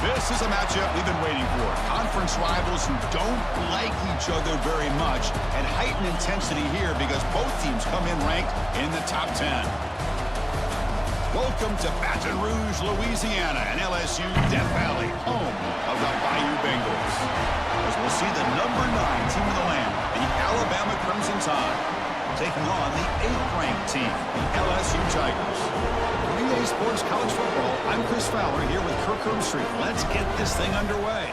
This is a matchup we've been waiting for. Conference rivals who don't like each other very much, and heightened intensity here because both teams come in ranked in the top 10. Welcome to Baton Rouge, Louisiana, and LSU Death Valley, home of the Bayou Bengals. As we'll see the number 9 team in the land, the Alabama Crimson Tide, taking on the 8th-ranked team, the LSU Tigers. EA Sports College Football, I'm Chris Fowler here with Kirk Herbstreit. Let's get this thing underway.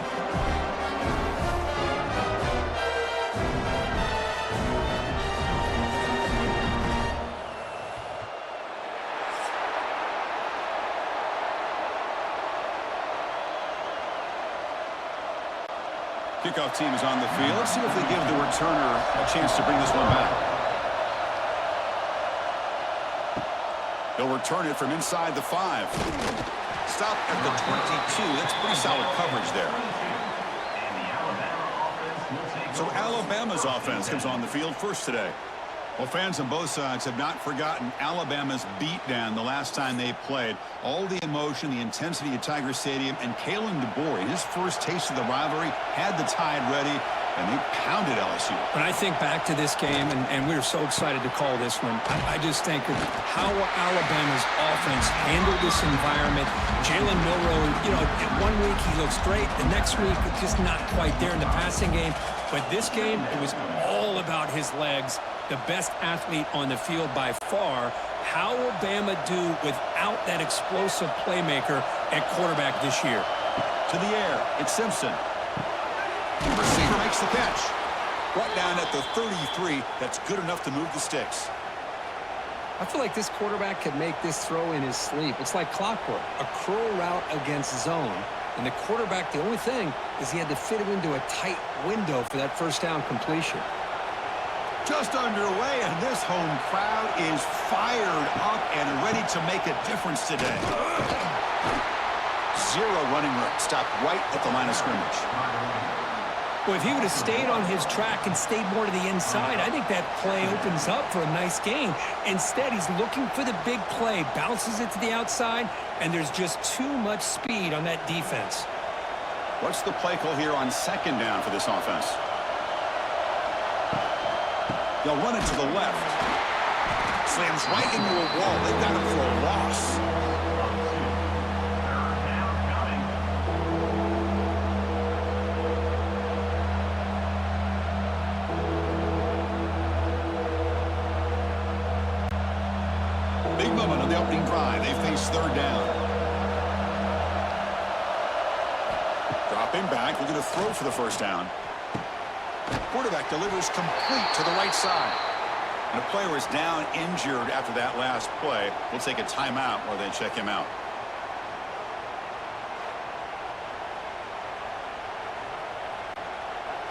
Kickoff team is on the field. Let's see if they give the returner a chance to bring this one back. They'll return it from inside the 5. Stop at the 22. That's pretty solid coverage there. So Alabama's offense comes on the field first today. Well, fans on both sides have not forgotten Alabama's beatdown the last time they played. All the emotion, the intensity at Tiger Stadium, and Kalen DeBoer, his first taste of the rivalry, had the Tide ready, and they pounded LSU. When I think back to this game, and we were so excited to call this one, I just think of how Alabama's offense handled this environment. Jalen Milroe, one week he looks great. The next week, it's just not quite there in the passing game. But this game, it was all about his legs. The best athlete on the field by far. How will Bama do without that explosive playmaker at quarterback this year? To the air, it's Simpson. The receiver makes the catch. Brought down at the 33. That's good enough to move the sticks. I feel like this quarterback could make this throw in his sleep. It's like clockwork. A curl route against zone. And the quarterback, the only thing is he had to fit him into a tight window for that first down completion. Just underway, and this home crowd is fired up and ready to make a difference today. 0 running room. Stopped right at the line of scrimmage. Well, if he would have stayed on his track and stayed more to the inside, I think that play opens up for a nice gain. Instead, he's looking for the big play, bounces it to the outside, and there's just too much speed on that defense. What's the play call here on 2nd down for this offense? They'll run it to the left. Slams right into a wall. They've got him for a loss. Big moment on the opening drive. They face 3rd down. Dropping back. Looking to throw for the first down. Quarterback delivers complete to the right side. And a player is down injured after that last play. We'll take a timeout while they check him out.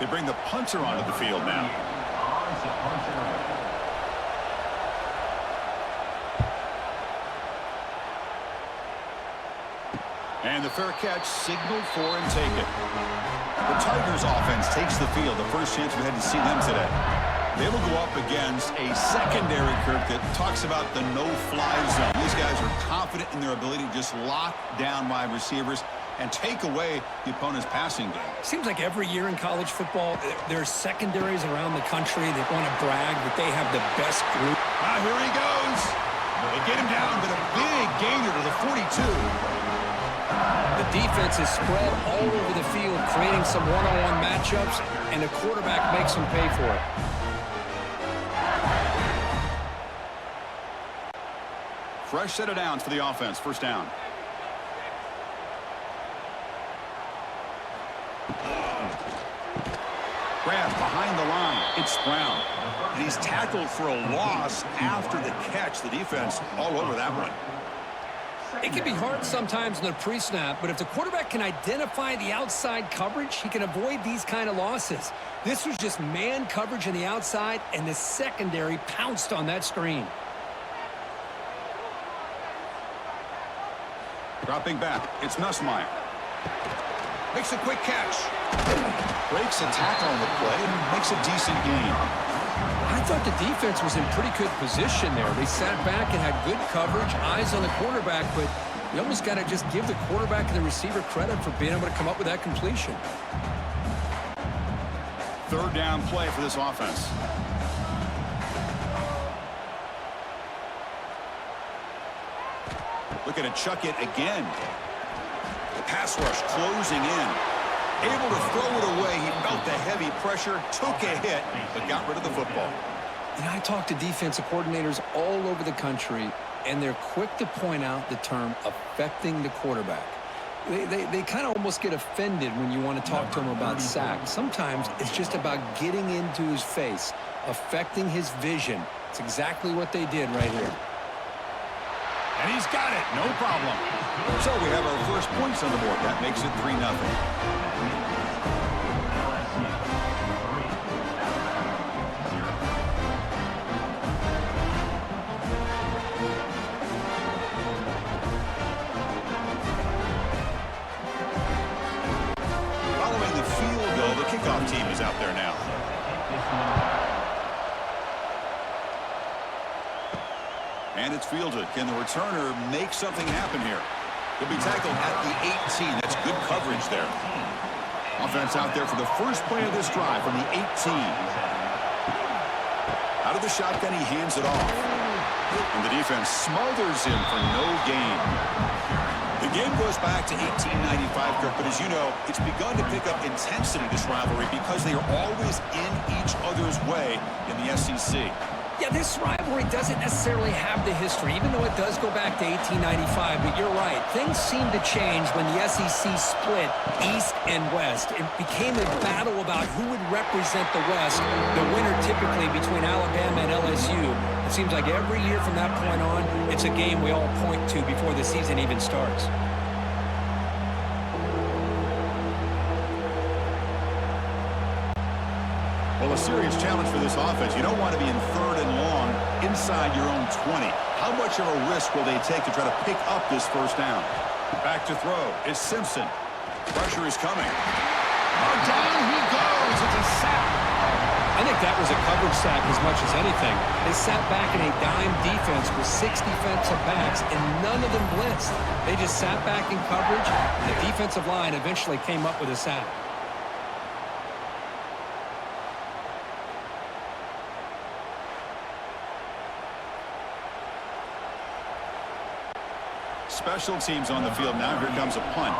They bring the punter onto the field now. And the fair catch signaled for and taken. The Tigers offense takes the field. The first chance we had to see them today. They will go up against a secondary, Kirk, that talks about the no-fly zone. These guys are confident in their ability to just lock down wide receivers and take away the opponent's passing game. Seems like every year in college football, there's secondaries around the country that want to brag that they have the best group. Here he goes. They get him down, but a big gainer to the 42. The defense is spread all over the field, creating some one-on-one matchups, and the quarterback makes them pay for it. Fresh set of downs for the offense. First down. Grab behind the line. It's Brown. And he's tackled for a loss after the catch. The defense all over that one. It can be hard sometimes in the pre-snap, but if the quarterback can identify the outside coverage, he can avoid these kind of losses. This was just man coverage on the outside, and the secondary pounced on that screen. Dropping back, it's Nussmeier. Makes a quick catch. Breaks a tackle on the play and makes a decent gain. I thought the defense was in pretty good position there. They sat back and had good coverage, eyes on the quarterback, but you almost got to just give the quarterback and the receiver credit for being able to come up with that completion. Third down play for this offense. Looking to chuck it again. The pass rush closing in. Able to throw it away. He felt the heavy pressure, took a hit, but got rid of the football. You know, I talk to defensive coordinators all over the country, and they're quick to point out the term affecting the quarterback. They kind of almost get offended when you want to talk to them about sacks. Sometimes it's just about getting into his face, affecting his vision. It's exactly what they did right here. And he's got it, no problem. So we have our first points on the board. That makes it 3-0. Kickoff team is out there now. And it's fielded. Can the returner make something happen here? He'll be tackled at the 18. That's good coverage there. Offense out there for the first play of this drive from the 18. Out of the shotgun, he hands it off. And the defense smothers him for no gain. The game goes back to 1895, Kirk, but as you know, it's begun to pick up intensity, this rivalry, because they are always in each other's way in the SEC. Yeah, this rivalry doesn't necessarily have the history, even though it does go back to 1895, but you're right. Things seem to change when the SEC split East and West. It became a battle about who would represent the West, the winner typically between Alabama and LSU. It seems like every year from that point on, it's a game we all point to before the season even starts. Well, a serious challenge for this offense. You don't want to be in third and long inside your own 20. How much of a risk will they take to try to pick up this first down? Back to throw. It's Simpson. Pressure is coming. Oh, down he goes. It's a sack. I think that was a coverage sack as much as anything. They sat back in a dime defense with 6 defensive backs, and none of them blitzed. They just sat back in coverage, and the defensive line eventually came up with a sack. Special teams on the field now. Here comes a punt.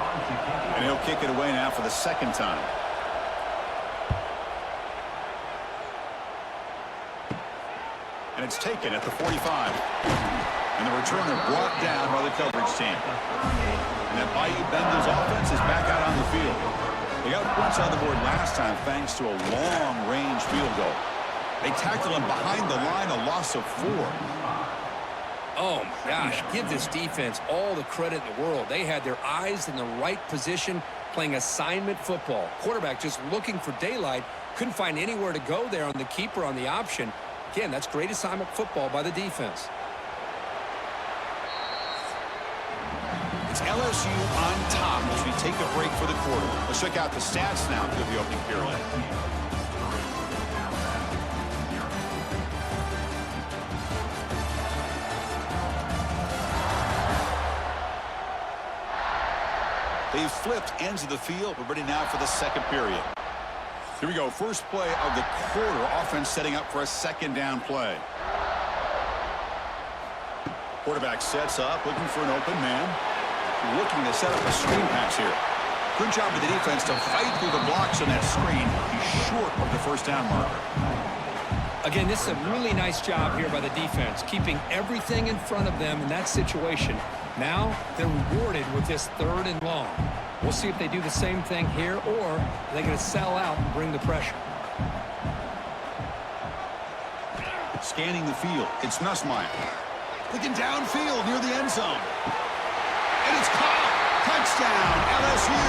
And he'll kick it away now for the second time. And it's taken at the 45. And the returner brought down by the coverage team. And that Bayou Bengals offense is back out on the field. They got points on the board last time thanks to a long-range field goal. They tackled him behind the line, a loss of 4. Oh, my gosh, give this defense all the credit in the world. They had their eyes in the right position, playing assignment football. Quarterback just looking for daylight, couldn't find anywhere to go there on the keeper on the option. Again, that's great assignment football by the defense. It's LSU on top as we take a break for the quarter. Let's check out the stats now for the opening period. They've flipped ends of the field. We're ready now for the second period. Here we go. First play of the quarter. Offense setting up for a second down play. Quarterback sets up, looking for an open man. Looking to set up a screen pass here. Good job of the defense to fight through the blocks on that screen. He's short of the first down marker. Again, this is a really nice job here by the defense, keeping everything in front of them in that situation. Now they're rewarded with this third and long. We'll see if they do the same thing here, or they're going to sell out and bring the pressure. Scanning the field, it's Nussmeier. Looking downfield near the end zone. And it's caught. Touchdown, LSU.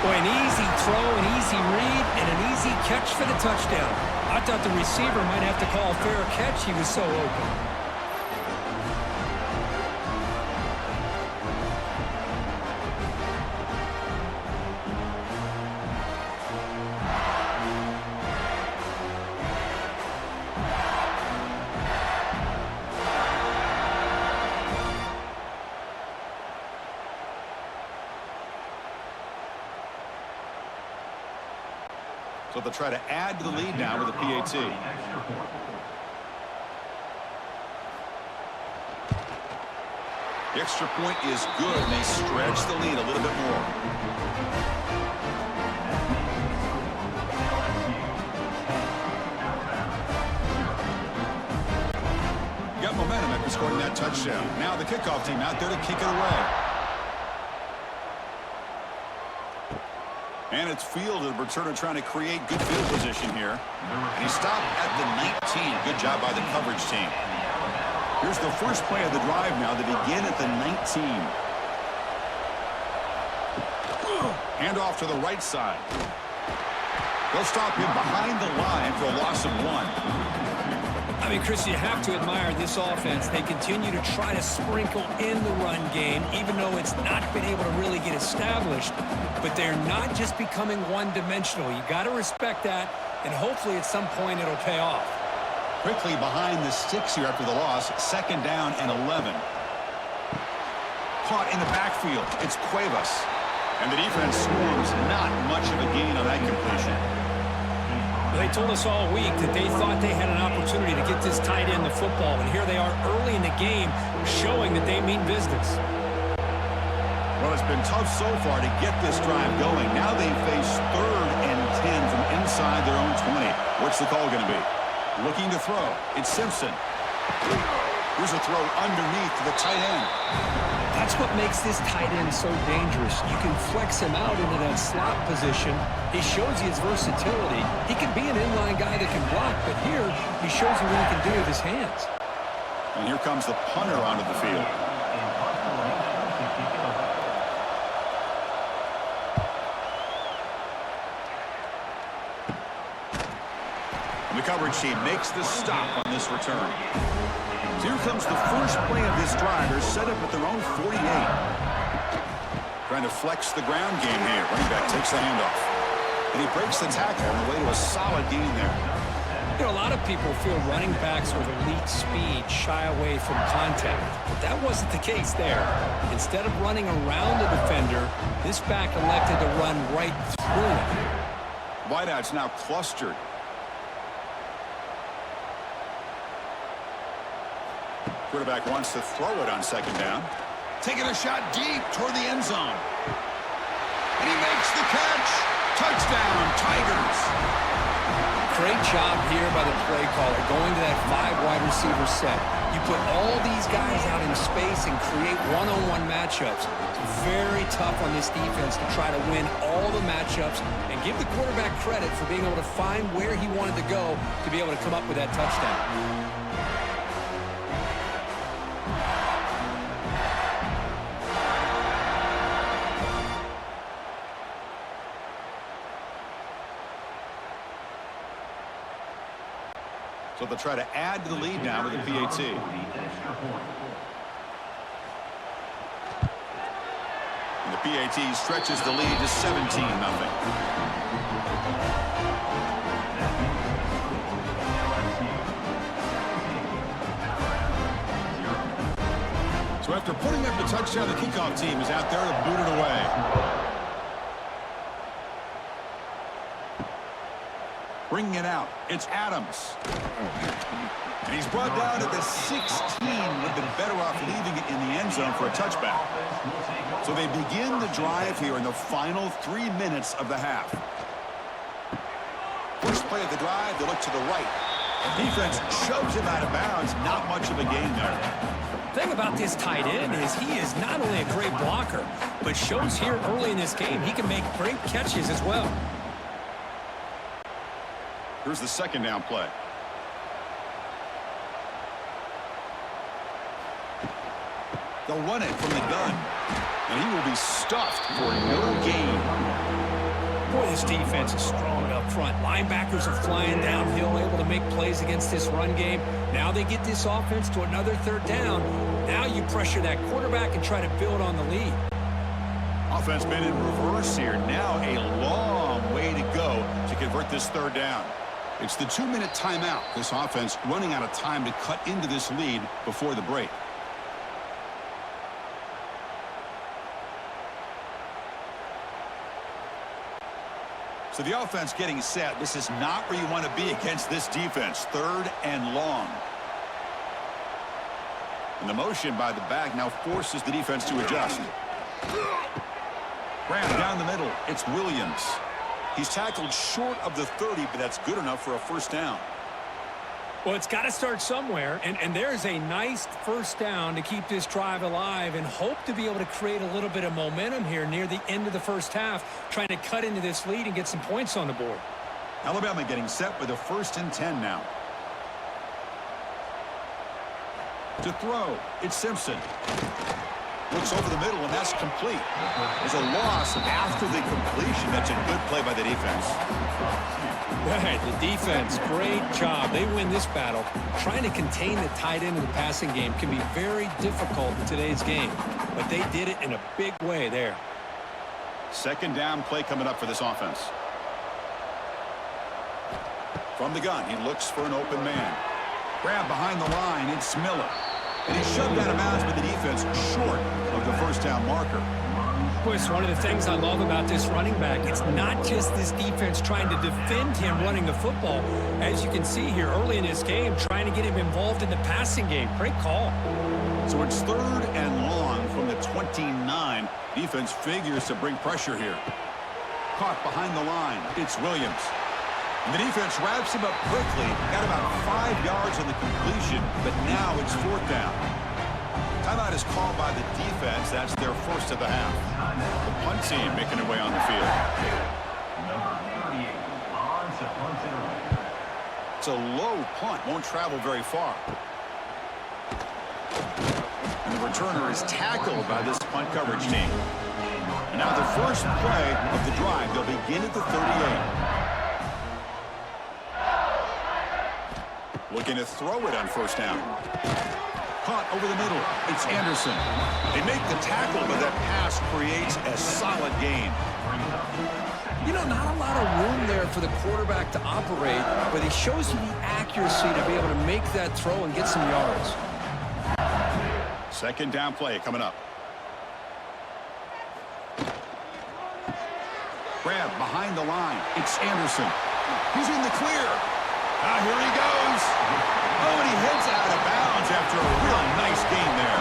Boy, an easy throw, an easy read, and an easy catch for the touchdown. I thought the receiver might have to call a fair catch. He was so open. So they'll try to add to the lead now with a PAT. The extra point is good, and they stretch the lead a little bit more. Got momentum after scoring that touchdown. Now the kickoff team out there to kick it away. And it's fielded. Returner trying to create good field position here. And he stopped at the 19. Good job by the coverage team. Here's the first play of the drive now. They begin at the 19. Hand off to the right side. They'll stop him behind the line for a loss of 1. I mean, Chris, you have to admire this offense. They continue to try to sprinkle in the run game, even though it's not been able to really get established. But they're not just becoming one-dimensional. You got to respect that, and hopefully at some point it'll pay off. Quickly behind the sticks here after the loss. 2nd down and 11. Caught in the backfield. It's Cuevas. And the defense swarms. Not much of a gain on that completion. They told us all week that they thought they had an opportunity to get this tight end the football, and here they are early in the game showing that they mean business. Well, it's been tough so far to get this drive going. Now they face 3rd and 10 from inside their own 20. What's the call going to be? Looking to throw. It's Simpson. Here's a throw underneath to the tight end. That's what makes this tight end so dangerous. You can flex him out into that slot position. He shows you his versatility. He can be an inline guy that can block, but here he shows you what he can do with his hands. And here comes the punter onto the field. And the coverage team makes the stop on this return. So here comes the first play of this drive. They're set up at their own 48. Trying to flex the ground game here. Running back takes the handoff. And he breaks the tackle on the way to a solid gain there. You know, a lot of people feel running backs with elite speed shy away from contact. But that wasn't the case there. Instead of running around the defender, this back elected to run right through him. Wideout's now clustered. Quarterback wants to throw it on 2nd down. Taking a shot deep toward the end zone. And he makes the catch. Touchdown, Tigers. Great job here by the play caller, going to that 5 wide receiver set. You put all these guys out in space and create one-on-one matchups. It's very tough on this defense to try to win all the matchups and give the quarterback credit for being able to find where he wanted to go to be able to come up with that touchdown. So they'll try to add to the lead now with a PAT. And the PAT stretches the lead to 17-0. So after putting up the touchdown, the kickoff team is out there to boot it away. Bringing it out, it's Adams. And he's brought down at the 16. Would have been better off leaving it in the end zone for a touchback. So they begin the drive here in the final 3 minutes of the half. First play of the drive, they look to the right. The defense shoves him out of bounds. Not much of a gain there. The thing about this tight end is he is not only a great blocker, but shows here early in this game he can make great catches as well. Here's the 2nd down play. They'll run it from the gun. And he will be stuffed for no gain. Boy, this defense is strong up front. Linebackers are flying downhill, able to make plays against this run game. Now they get this offense to another 3rd down. Now you pressure that quarterback and try to build on the lead. Offense been in reverse here. Now a long way to go to convert this 3rd down. It's the 2-minute timeout. This offense running out of time to cut into this lead before the break. So the offense getting set. This is not where you want to be against this defense. 3rd and long. And the motion by the back now forces the defense to adjust. Graham down the middle. It's Williams. He's tackled short of the 30, but that's good enough for a first down. Well, it's got to start somewhere, and there's a nice first down to keep this drive alive and hope to be able to create a little bit of momentum here near the end of the first half, trying to cut into this lead and get some points on the board. Alabama getting set with a 1st and 10 now. To throw, it's Simpson. Looks over the middle, and that's complete. There's a loss after the completion. That's a good play by the defense. Right, the defense, great job. They win this battle. Trying to contain the tight end of the passing game can be very difficult in today's game, but they did it in a big way there. 2nd down play coming up for this offense. From the gun, he looks for an open man. Grab behind the line, it's Miller. And he's shoved out of bounds by the defense short of the first down marker. Boy, it's one of the things I love about this running back. It's not just this defense trying to defend him running the football. As you can see here early in this game, trying to get him involved in the passing game. Great call. So it's 3rd and long from the 29. Defense figures to bring pressure here. Caught behind the line. It's Williams. And the defense wraps him up quickly. Got about 5 yards on the completion, but now it's 4th down. Timeout is called by the defense. That's their first of the half. The punt team making their way on the field. It's a low punt. Won't travel very far. And the returner is tackled by this punt coverage team. And now the first play of the drive. They'll begin at the 38. Looking to throw it on 1st down. Caught over the middle. It's Anderson. They make the tackle, but that pass creates a solid gain. You know, not a lot of room there for the quarterback to operate, but he shows you the accuracy to be able to make that throw and get some yards. 2nd down play coming up. Grab behind the line. It's Anderson. He's in the clear. Here he goes. Oh, and he heads out of bounds after a real nice gain there.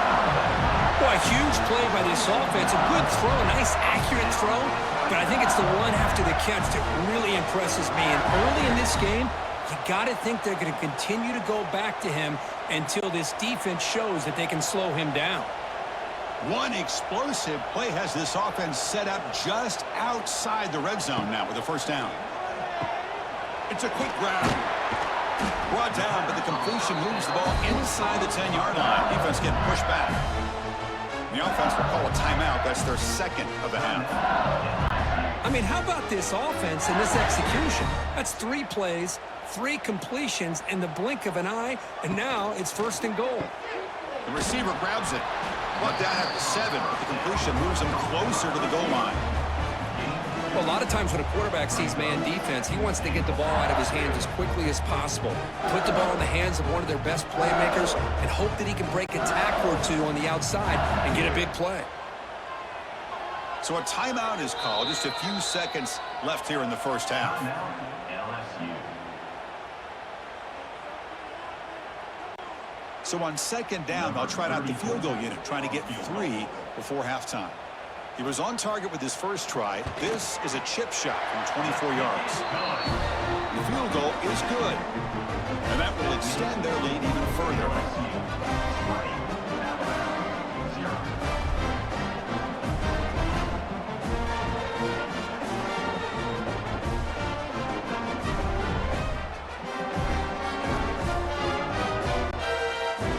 Boy, a huge play by this offense. A good throw, a nice accurate throw. But I think it's the one after the catch that really impresses me. And early in this game, you got to think they're going to continue to go back to him until this defense shows that they can slow him down. One explosive play has this offense set up just outside the red zone now with a 1st down. It's a quick grab. Brought down, but the completion moves the ball inside the 10-yard line. Defense getting pushed back. The offense will call a timeout. That's their 2nd of the half. I mean, how about this offense and this execution? That's 3 plays, 3 completions in the blink of an eye, and now it's 1st and goal. The receiver grabs it. Brought down at the 7, but the completion moves him closer to the goal line. Well, a lot of times when a quarterback sees man defense, he wants to get the ball out of his hands as quickly as possible, put the ball in the hands of one of their best playmakers, and hope that he can break a tackle or 2 on the outside and get a big play. So a timeout is called. Just a few seconds left here in the first half. So on 2nd down, they'll try out the field goal unit, trying to get 3 before halftime. He was on target with his first try. This is a chip shot from 24 yards. The field goal is good, and that will extend their lead even further.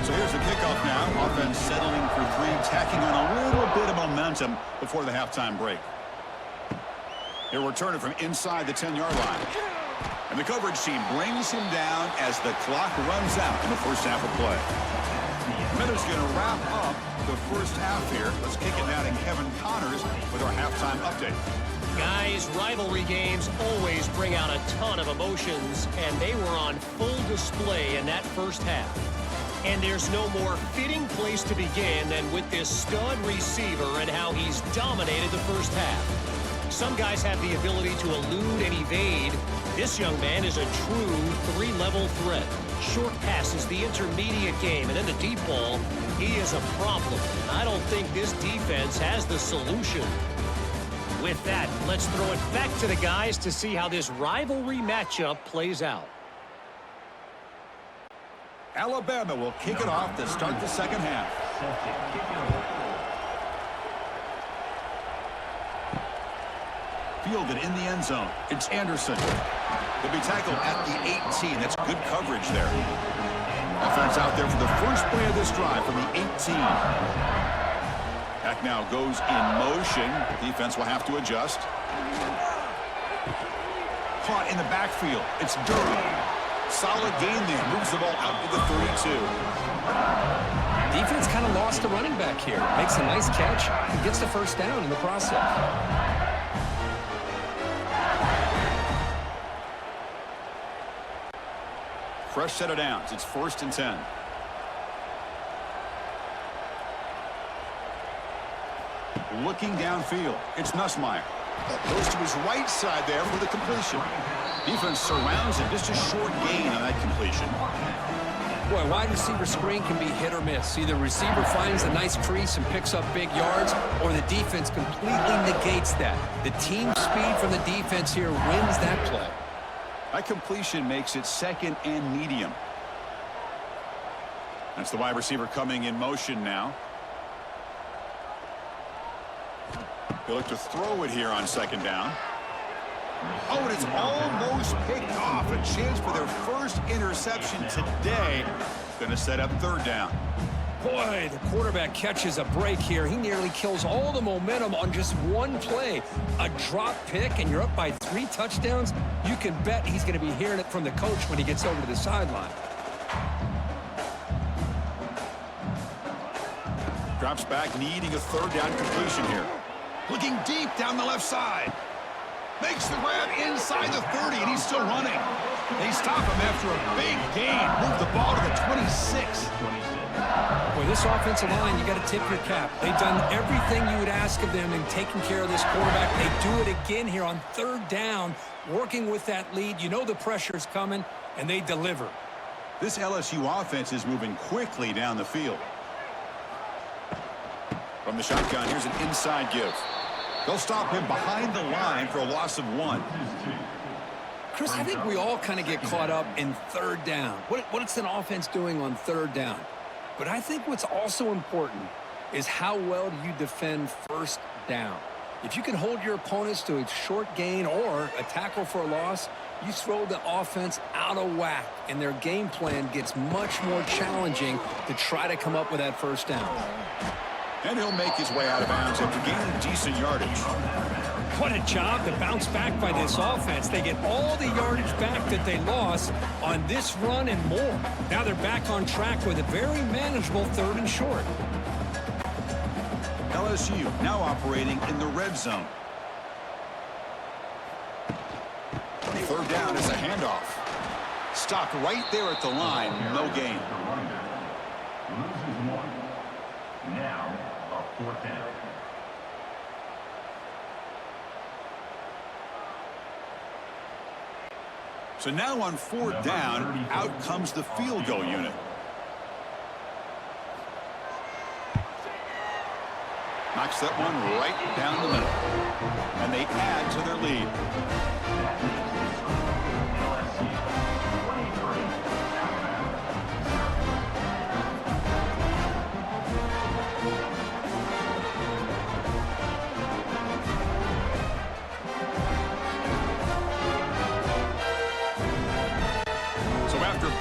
So here's the kickoff now. Offense settling for 3, tacking on a little bit of momentum before the halftime break. He'll return it from inside the 10-yard line. And the coverage team brings him down as the clock runs out in the first half of play. Miller's going to wrap up the first half here. Let's kick it now to Kevin Connors with our halftime update. Guys, rivalry games always bring out a ton of emotions, and they were on full display in that first half. And there's no more fitting place to begin than with this stud receiver and how he's dominated the first half. some guys have the ability to elude and evade. This young man is a true three-level threat. Short passes, the intermediate game, and then the deep ball. He is a problem. I don't think this defense has the solution. With that, let's throw it back to the guys to see how this rivalry matchup plays out. Alabama will kick it off to start the second half. Fielded in the end zone. It's Anderson. He'll be tackled at the 18. That's good coverage there. Offense out there for the first play of this drive from the 18. Back now goes in motion. Defense will have to adjust. Caught in the backfield. It's Durham. Solid gain there. Moves the ball out to the 32. Defense kind of lost a running back here. Makes a nice catch and gets the first down in the process. Fresh set of downs. It's 1st and 10. Looking downfield. It's Nussmeier. Goes to his right side there for the completion. Defense surrounds him. Just a short gain on that completion. Boy, wide receiver screen can be hit or miss. Either receiver finds a nice crease and picks up big yards, or the defense completely negates that. The team speed from the defense here wins that play. That completion makes it 2nd and medium. That's the wide receiver coming in motion now. He'll look to throw it here on 2nd down. Oh, and it's almost picked off. A chance for their first interception today. Going to set up 3rd down. Boy, the quarterback catches a break here. He nearly kills all the momentum on just one play. A drop pick, and you're up by 3 touchdowns. You can bet he's going to be hearing it from the coach when he gets over to the sideline. Drops back, needing a 3rd down completion here. Looking deep down the left side. Makes the grab inside the 30, and he's still running. They stop him after a big gain. Move the ball to the 26. Boy, this offensive line, you got to tip your cap. They've done everything you would ask of them in taking care of this quarterback. They do it again here on 3rd down, working with that lead. You know the pressure's coming, and they deliver. This LSU offense is moving quickly down the field. From the shotgun, here's an inside give. They'll stop him behind the line for a loss of 1. Chris, I think we all kind of get caught up in 3rd down. What's an offense doing on 3rd down? But I think what's also important is how well do you defend 1st down. If you can hold your opponents to a short gain or a tackle for a loss, you throw the offense out of whack, and their game plan gets much more challenging to try to come up with that 1st down. And he'll make his way out of bounds after gaining decent yardage. What a job to bounce back by this offense. They get all the yardage back that they lost on this run and more. Now they're back on track with a very manageable 3rd and short. LSU now operating in the red zone. 3rd down is a handoff. Stopped right there at the line. No gain. Now, a 4th down. So now on 4th down, out comes the field goal unit. Knocks that one right down the middle. And they add to their lead.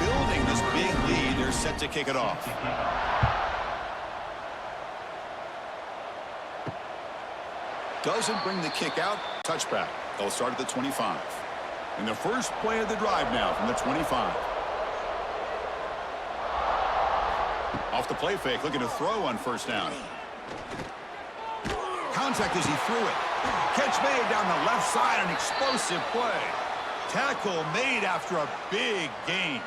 Building this big lead, they're set to kick it off. Doesn't bring the kick out. Touchback. They'll start at the 25. And the first play of the drive now from the 25. Off the play fake, looking to throw on 1st down. Contact as he threw it. Catch made down the left side, an explosive play. Tackle made after a big gain.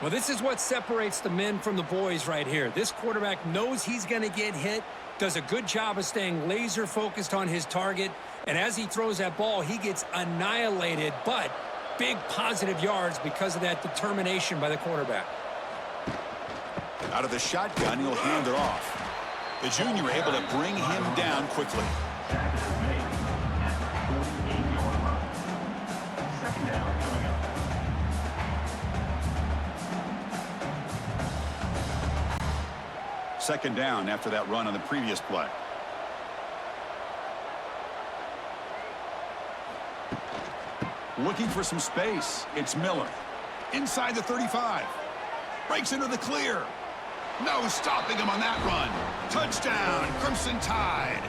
Well, this is what separates the men from the boys right here. This quarterback knows he's going to get hit, does a good job of staying laser focused on his target. And as he throws that ball, he gets annihilated, but big positive yards because of that determination by the quarterback. Out of the shotgun, he'll hand it off. The junior able to bring him down quickly. Sack is made at the 48-yard line. Second down coming up. Second down after that run on the previous play. Looking for some space. It's Miller. Inside the 35. Breaks into the clear. No stopping him on that run. Touchdown, Crimson Tide.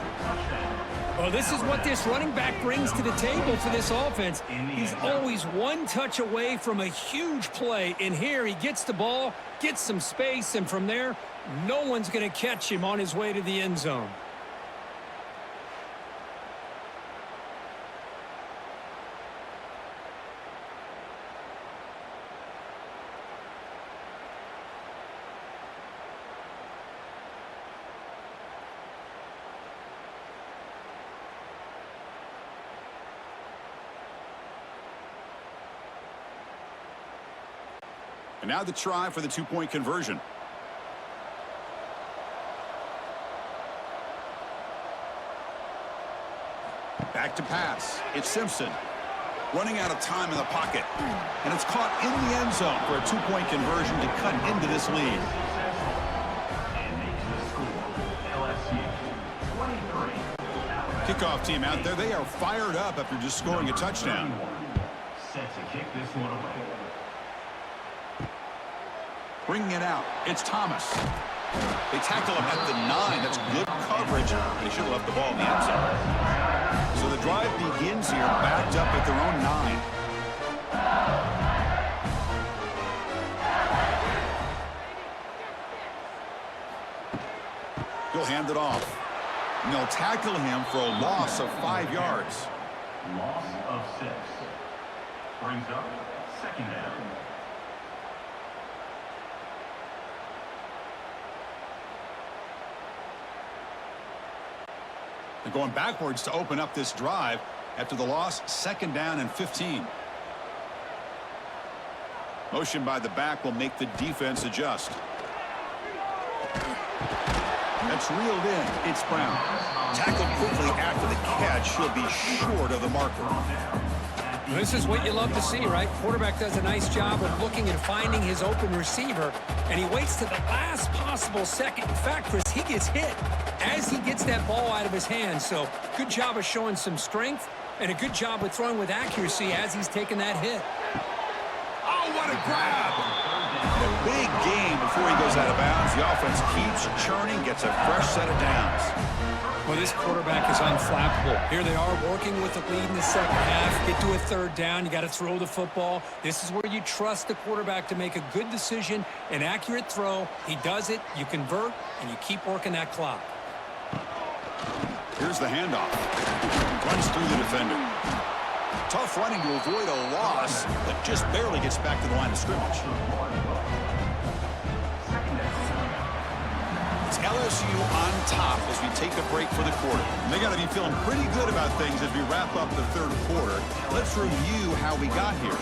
Well, this is what this running back brings to the table for this offense. He's always one touch away from a huge play. And here he gets the ball, gets some space, and from there, no one's going to catch him on his way to the end zone. And now the try for the two-point conversion. Back to pass. It's Simpson. Running out of time in the pocket. And it's caught in the end zone for a two-point conversion to cut into this lead. And makes the score LSU 23. Kickoff team out there. They are fired up after just scoring a touchdown. Set to kick this one away. Bringing it out. It's Thomas. They tackle him at the 9. That's good coverage. They should have left the ball in the end zone. So the drive begins here backed up at their own 9. He'll hand it off. And they'll tackle him for a loss of 5 yards. Loss of 6. Brings up second down. They're going backwards to open up this drive after the loss. Second down and 15. Motion by the back will make the defense adjust. That's reeled in. It's Brown. Tackled quickly after the catch. He'll be short of the marker. This is what you love to see, right? Quarterback does a nice job of looking and finding his open receiver, and he waits to the last possible second. In fact, Chris, he gets hit as he gets that ball out of his hands. So good job of showing some strength and a good job of throwing with accuracy as he's taking that hit. Oh, what a grab! And a big gain before he goes out of bounds. The offense keeps churning, gets a fresh set of downs. Well, this quarterback is unflappable. Here they are working with the lead in the second half. Get to a third down. You got to throw the football. This is where you trust the quarterback to make a good decision, an accurate throw. He does it, you convert, and you keep working that clock. Here's the handoff. Runs through the defender. Tough running to avoid a loss, but just barely gets back to the line of scrimmage. It's LSU on top as we take a break for the quarter. And they got to be feeling pretty good about things as we wrap up the third quarter. Let's review how we got here.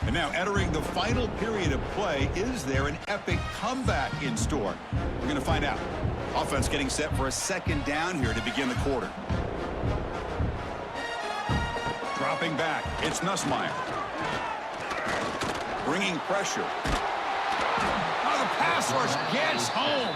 And now entering the final period of play, is there an epic comeback in store? We're going to find out. Offense getting set for a second down here to begin the quarter. Dropping back, it's Nussmeier. Bringing pressure. Oh, the pass rush gets home.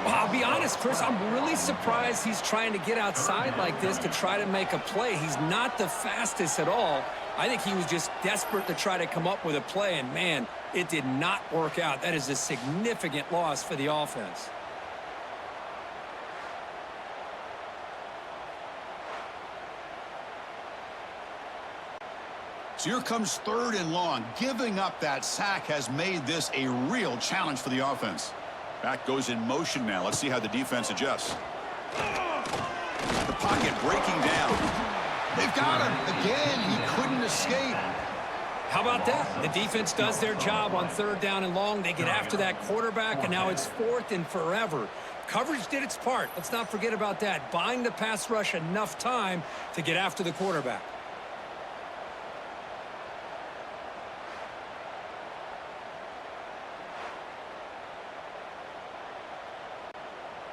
Well, I'll be honest, Chris, I'm really surprised he's trying to get outside like this to try to make a play. He's not the fastest at all. I think he was just desperate to try to come up with a play, and man, it did not work out. That is a significant loss for the offense. So here comes third and long. Giving up that sack has made this a real challenge for the offense. Back goes in motion now. Let's see how the defense adjusts. The pocket breaking down. They've got him. Again, he couldn't escape. How about that? The defense does their job on 3rd down and long. They get after that quarterback, and now it's 4th and forever. Coverage did its part. Let's not forget about that. Buying the pass rush enough time to get after the quarterback.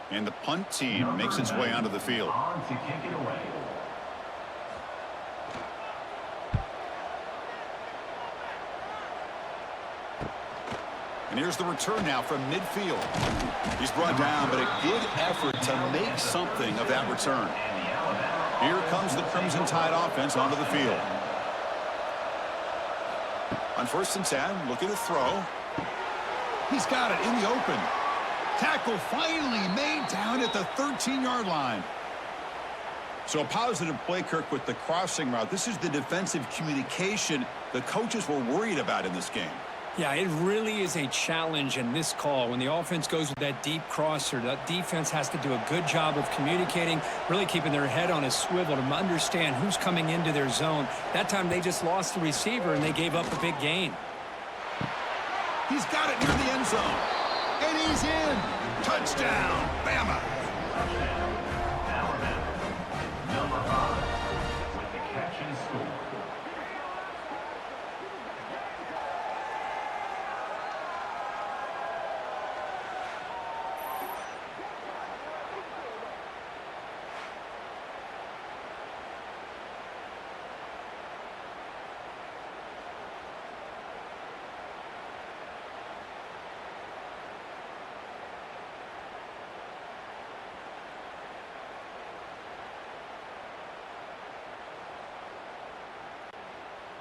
And the punt team makes its way onto the field. On to kick it away. And here's the return now from midfield. He's brought down, but a good effort to make something of that return. Here comes the Crimson Tide offense onto the field. On 1st and 10, look at the throw. He's got it in the open. Tackle finally made down at the 13-yard line. So a positive play, Kirk, with the crossing route. This is the defensive communication the coaches were worried about in this game. Yeah, it really is a challenge in this call. When the offense goes with that deep crosser, that defense has to do a good job of communicating, really keeping their head on a swivel to understand who's coming into their zone. That time they just lost the receiver and they gave up a big gain. He's got it near the end zone. And he's in. Touchdown, Bama. Alabama. Number 5 with the catch and score.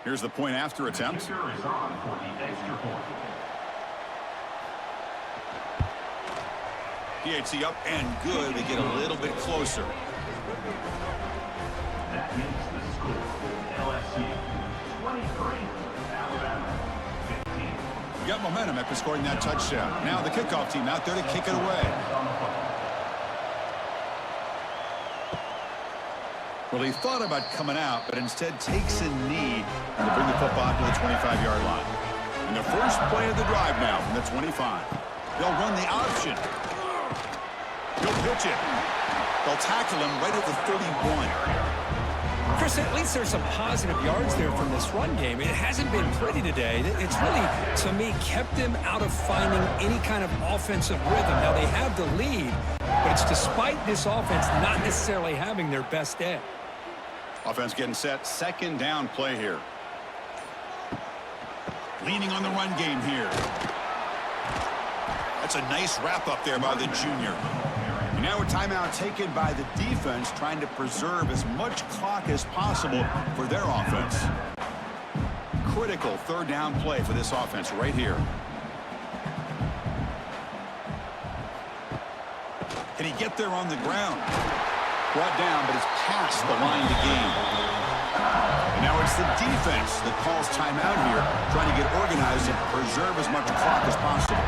Here's the point after attempt. Kicker is on for the extra point. PHC up and good. They get a little bit closer. That makes the score LSU 23, Alabama 15. We got momentum after scoring that touchdown. Now the kickoff team out there to kick it away. Well, he thought about coming out, but instead takes a knee to bring the football to the 25-yard line. And the first play of the drive now from the 25. They'll run the option. He'll pitch it. They'll tackle him right at the 31. Chris, at least there's some positive yards there from this run game. It hasn't been pretty today. It's really, to me, kept them out of finding any kind of offensive rhythm. Now, they have the lead, but it's despite this offense not necessarily having their best day. Offense getting set. 2nd down play here. Leaning on the run game here. That's a nice wrap up there by the junior. And now a timeout taken by the defense, trying to preserve as much clock as possible for their offense. Critical 3rd down play for this offense right here. Can he get there on the ground? Brought down, but it's past the line to gain. And now it's the defense that calls timeout here, trying to get organized and preserve as much clock as possible.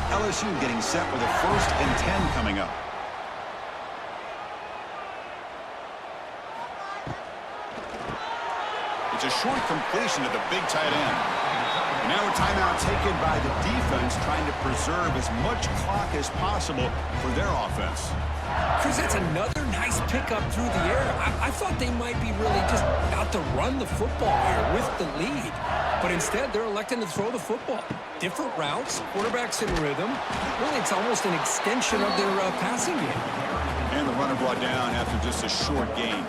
LSU getting set with a 1st and 10 coming up. It's a short completion to the big tight end. And now a timeout taken by the defense, trying to preserve as much clock as possible for their offense. Chris, that's another nice pickup through the air. I thought they might be really just out to run the football here with the lead. But instead, they're electing to throw the football. Different routes, quarterbacks in rhythm. Really, it's almost an extension of their passing game. And the runner brought down after just a short gain.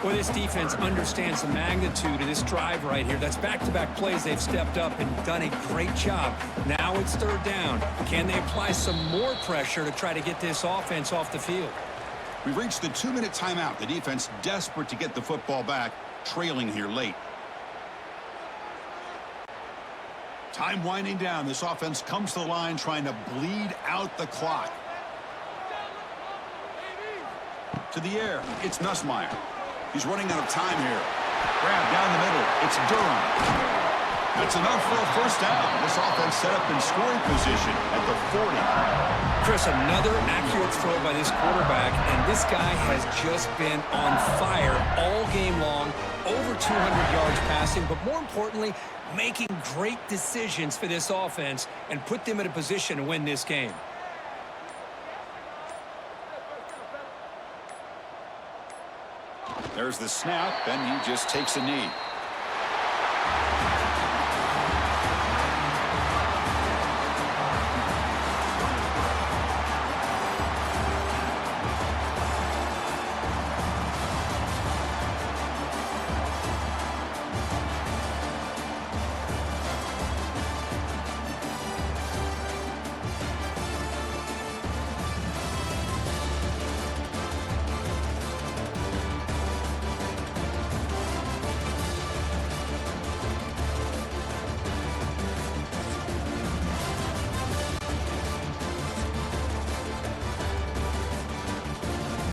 Well, this defense understands the magnitude of this drive right here. That's back-to-back plays. They've stepped up and done a great job. Now it's 3rd down. Can they apply some more pressure to try to get this offense off the field? We've reached the 2-minute timeout. The defense desperate to get the football back, trailing here late. Time winding down. This offense comes to the line trying to bleed out the clock. To the air, it's Nussmeier. He's running out of time here. Grab down the middle. It's Durham. That's enough for a 1st down. This offense set up in scoring position at the 40. Chris, another accurate throw by this quarterback, and this guy has just been on fire all game long, over 200 yards passing, but more importantly, making great decisions for this offense and put them in a position to win this game. There's the snap, and he just takes a knee.